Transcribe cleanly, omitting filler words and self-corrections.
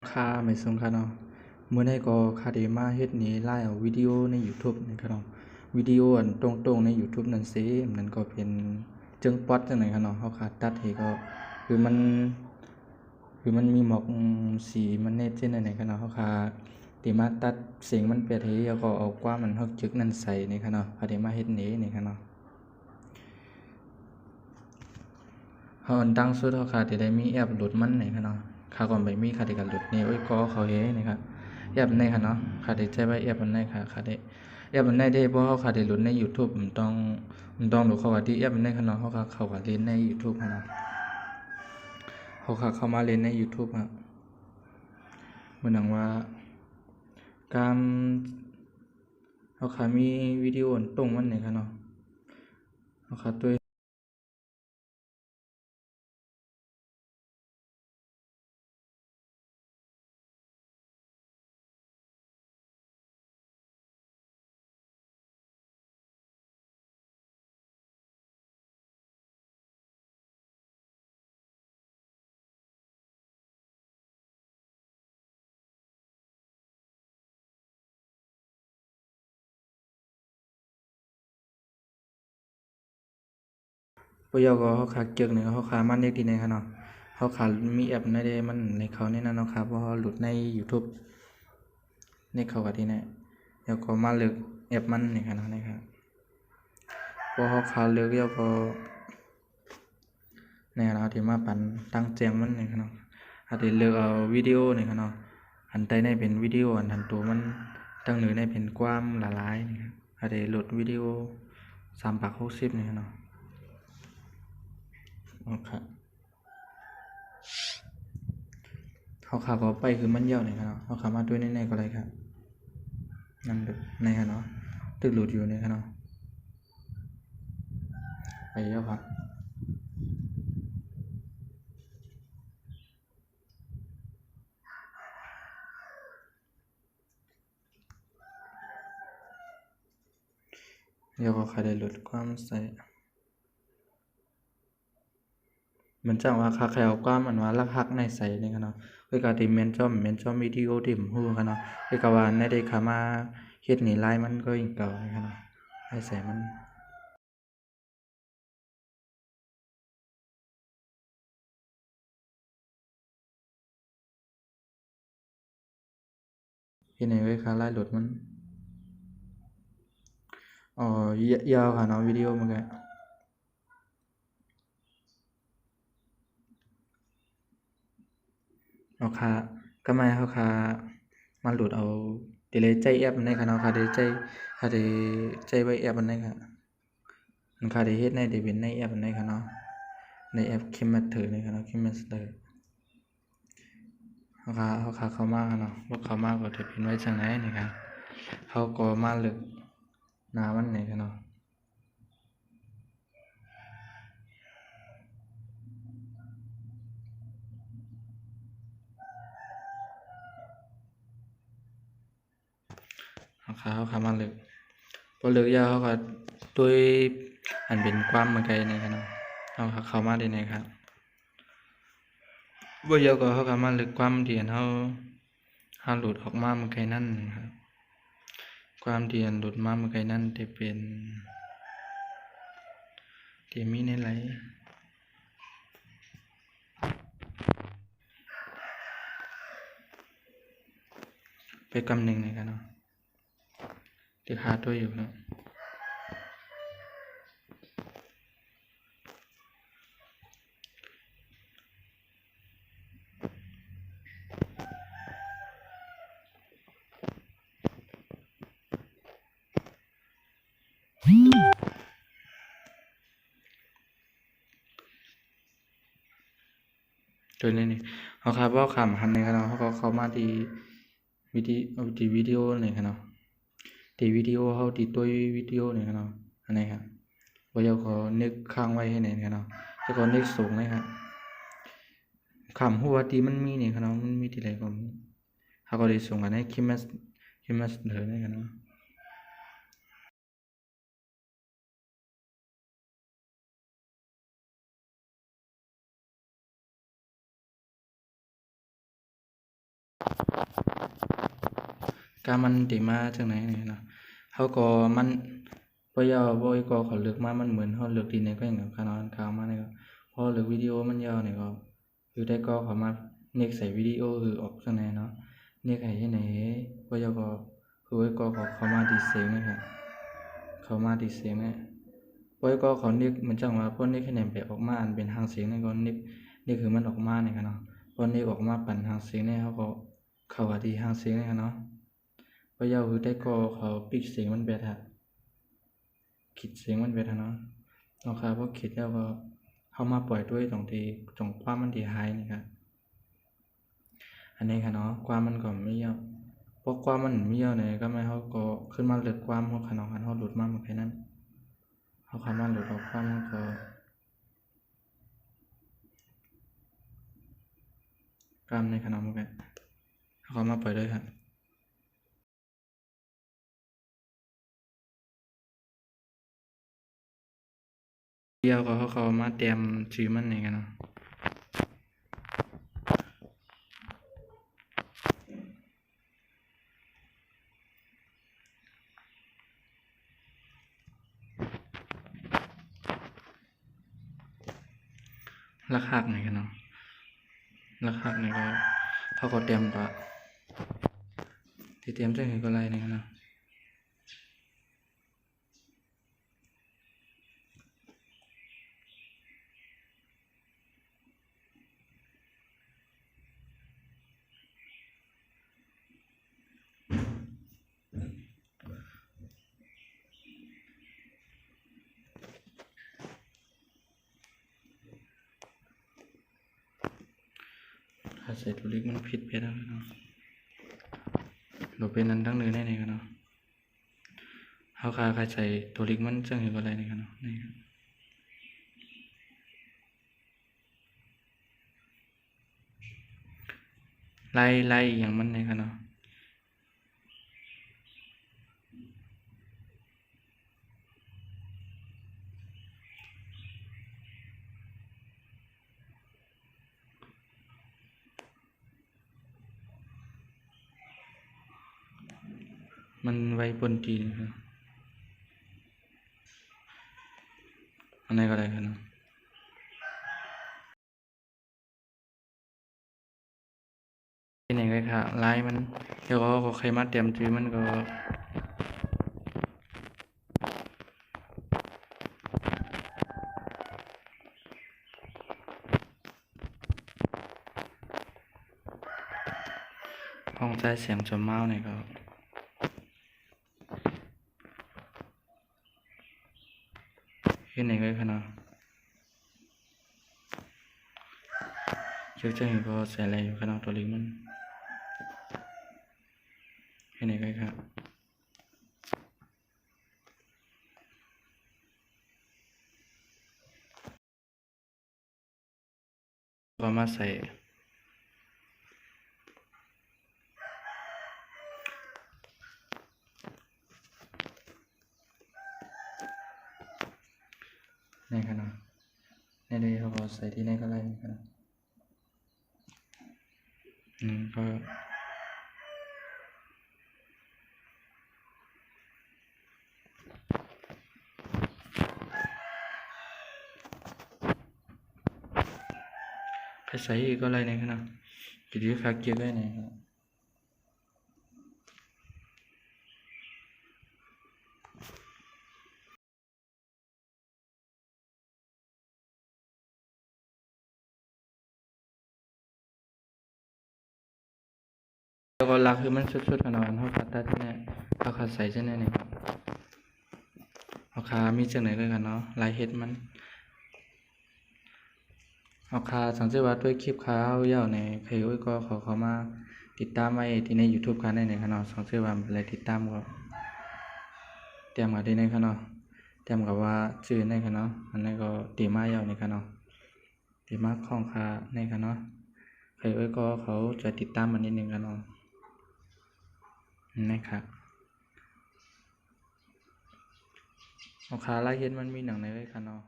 ข้าไม่สงค่ะเนาะเมื่อใดก็ข้าได้มาเฮ็ดนี่ไลฟ์เอาวิดีโอใน YouTube นี่ค่ะเนาะวิดีโออันตรงๆใน YouTube นั่นสิมันก็เป็นจึงป๊อดจังได๋ค่ะเนาะเฮาขาตัดให้ก็คือมันคือมันมีหมอกสีมันเน็ตจังได๋ค่ะเนาะเฮาขาที่มาตัดเสียงมันเปียดให้แล้วก็เอาความมันเฮาจึกนั่นใส่นี่ค่ะเนาะข้าได้มาเฮ็ดนี่นี่ค่ะเนาะเฮาอันดังสุดเฮาขาที่ได้มีแอปโหลดมันนี่ค่ะเนาะข้าก่อนไปมีข้าได้ก็โหลดนี่โอ้ยก็เขาเฮนี่ค่ะแอปไหนค่ะเนาะข้าได้ใช้ว่าแอปอันไหนค่ะข้าได้แอปอันไหนได้บ่เฮาขาได้โหลดใน YouTube มันต้องดูเข้าว่าที่แอปอันไหนค่ะเนาะเฮาก็เข้าว่าเล่นใน YouTube ค่ะเนาะเฮาก็เข้ามาเล่นใน YouTube ครับเหมือนหนังว่าการเฮาขามีวิดีโออันตรงมันนี่ค่ะเนาะเฮาขาตัวบ่ยอก็เฮาขาเจึกนี่เฮาขามันเด็กที่ไหนค่ะเนาะเฮาขามีแอปไหนได้มันในเขาในนั้นเนาะครับเพราะเฮาโหลดใน YouTube นี่เข้าว่าที่ไหนแล้วก็มาเลือกแอปมันนี่ค่ะเนาะนี่ครับพอเฮาขาเลือกแล้วก็นี่ค่ะเนาะที่มาปั่นตั้งแจ้งมันนี่ค่ะเนาะอาจสิเลือกเอาวิดีโอนี่ค่ะเนาะอันใดในเป็นวิดีโออันทันตัวมันตั้งเหนือในเป็นความหลายๆนี่ครับอาจสิโหลดวิดีโอ360นี่ค่ะเนาะโอเคเฮาขาก็ไปคือมันยาวนี่ค่ะเนาะเฮาขามาด้วยในๆก็ได้ครับนั่นเด้อนี่ค่ะเนาะตึกโหลดอยู่นี่ค่ะเนาะไปแล้วครับเดี๋ยวก็ค่อยได้โหลดความใส่เหมือนจังว่าข้าแคล้วความอันว่ารักๆในใส่นี่ค่ะเนาะคือก็ที่แม่นชอบวิดีโอที่ผมรู้ค่ะเนาะคือก็ว่าในได้เข้ามาเฮ็ดนี่ไลน์มันก็อีกเก่านี่ค่ะเนาะให้ใส่มันเฮ็ดให้ไว้ค่าไลน์โหลดมันอ๋อยาวค่ะเนาะวิดีโอมันก็เอาค่ะก็ไม่เอาค่ะมาโหลดเอาที่เลยใจแอปอันใดค่ะเนาะค่ะได้ใจไว้แอปอันใดค่ะมันค่ะได้เฮ็ดในได้เป็นในแอปอันใดค่ะเนาะในแอป KineMaster นี่ค่ะเนาะ KineMaster เขาเข้ามาเนาะพวกเขามาก็จะเป็นไว้จังไหนนี่ครับเขาก็มาเลือกหน้ามันนี่ครับเนาะเขามาเลือกพอเลือกยาวเขาก็ด้วยอันเป็นความเมื่อไกลนี่ครับเนาะเขาเข้ามาได้นี่ครับบ่ยาวก็เขาก็มาเลือกความที่อันเขาหลุดออกมาเมื่อไกลนั่นครับความที่อันหลุดมาเมื่อไกลนั่นที่เป็นที่มีในไลน์ไปกำหนึ่งนี่ครับเนาะที่หาตัวอยู่เนาะตัวนี้นี่เขาครับว่าข้ามหันนี่ครับเนาะเขาก็เข้ามาที่วิดีโอนี่ครับเนาะ ที่วิดีโอเฮาที่ตัววิดีโอนี่ครับเนาะอันนี้ครับบ่อยากขอนึกค้างไว้ให้แน่นครับเนาะแล้วก็นึกส่งเลยครับคำฮู้ว่าที่มันมีนี่ครับเนาะมันมีที่ใดก็เฮาก็ได้ส่งกันให้คิมแมสเด้อนี่ครับเนาะ การมันติมาจังไหนนี่เนาะเขาก็มันบ่ยาวบ่อีก็เขาเลือกมามันเหมือนเขาเลือกดินในก็อย่างกับคานอนข่าวมานี่ก็พอเลือกวิดีโอมันยาวนี่ก็อยู่ได้ก็เขามาเน็กใส่วิดีโอคือออกจังไหนเนาะเน็กให้ไหนบ่ยาวก็คือไว้ก็เขามาดีเซลนะครับเขามาดีเซลเนี่ยบ่ยก็เขาเน็กเหมือนจังว่าพวกเน็กให้ไหนไปออกมาอันเป็นทางเสียงนี่ก็เน็กนี่คือมันออกมานี่ครับเนาะพอเน็กออกมาปั่นทางเสียงเนี่ยเขาก็เข้าว่าดีทางเสียงนี่ครับเนาะบ่ยาวคือได้ก็เขาปิดเสียงมันแบดฮะคิดเสียงมันแบดฮะเนาะราคาพวกคิดแล้วก็เข้ามาปล่อยด้วยตรงที่ตรงความมันที่ไฮนี่ครับอันนี้ค่ะเนาะความมันก็ไม่ยาวเพราะความมันไม่ยาวเนี่ยก็ไม่เขาก็ขึ้นมาเลือกความเขาค่ะเนาะคันเขาหลุดมาเหมือนแค่นั้นเขาคำว่าหลุดออกความมันก็กล้ามในขนาดเหมือนกันเขามาปล่อยด้วยครับเดียวก็เขามาเตรียมชื่อมันนี่กันเนาะราคาไหนกันเนาะราคาไหนก็เขาก็เตรียมก็ที่เตรียมจะเห็นก็ไรนี่กันเนาะถ้าใส่ตัวเล็กมันผิดไปแล้วเนาะเราเป็นนั้นทั้งเลยแน่ๆกันเนาะเขาใครใส่ตัวเล็กมันจะเห็นก็ไรนี่กันเนาะนี่ครับไล่อย่างมันนี่กันเนาะมันไว้บนตีนครับอันนี้ก็ได้ครับเนาะที่ไหนก็ค่ะไล่มันเดี๋ยวก็ใครมาเตรียมชื่อมันก็ห้องใต้เสียงจมเมาเนี่ยก็ที่ไหนก็ค่ะเนาะเชื่อใจก็ใส่อะไรอยู่ค่ะเนาะตัวเล็กมันที่ไหนก็ค่ะก็มาใส่ในค่ะเนาะในนี้เขาก็ใส่ที่ไหนก็ได้ค่ะเนาะก็ใครใส่อีกก็อะไรในค่ะเนาะปิดที่คักเกียร์ไว้ในครับแล้วก็ลักคือมันสุดๆกันเนาะเขาคัดตัดที่ไหนเขาคัดใส่ที่ไหนเนี่ยเอาคามีจังไหนก็กันเนาะลายเฮ็ดมันเอาคาสังเกตว่าด้วยคลิปข่าวยาวในเพจก็เขามาติดตามไว้ที่ใน YouTube กันได้ในค่ะเนาะสังเกตว่าอะไรติดตามก็เตรียมกับที่ในค่ะเนาะเตรียมกับว่าชื่อในค่ะเนาะอันนั้นก็ตีมายาวในค่ะเนาะตีมาของคาในค่ะเนาะเพจก็เขาจะติดตามมันนิดนึงค่ะเนาะนะครับเอาคาลายเฮ็ดมันมีหนังในเลยค่ะเนาะ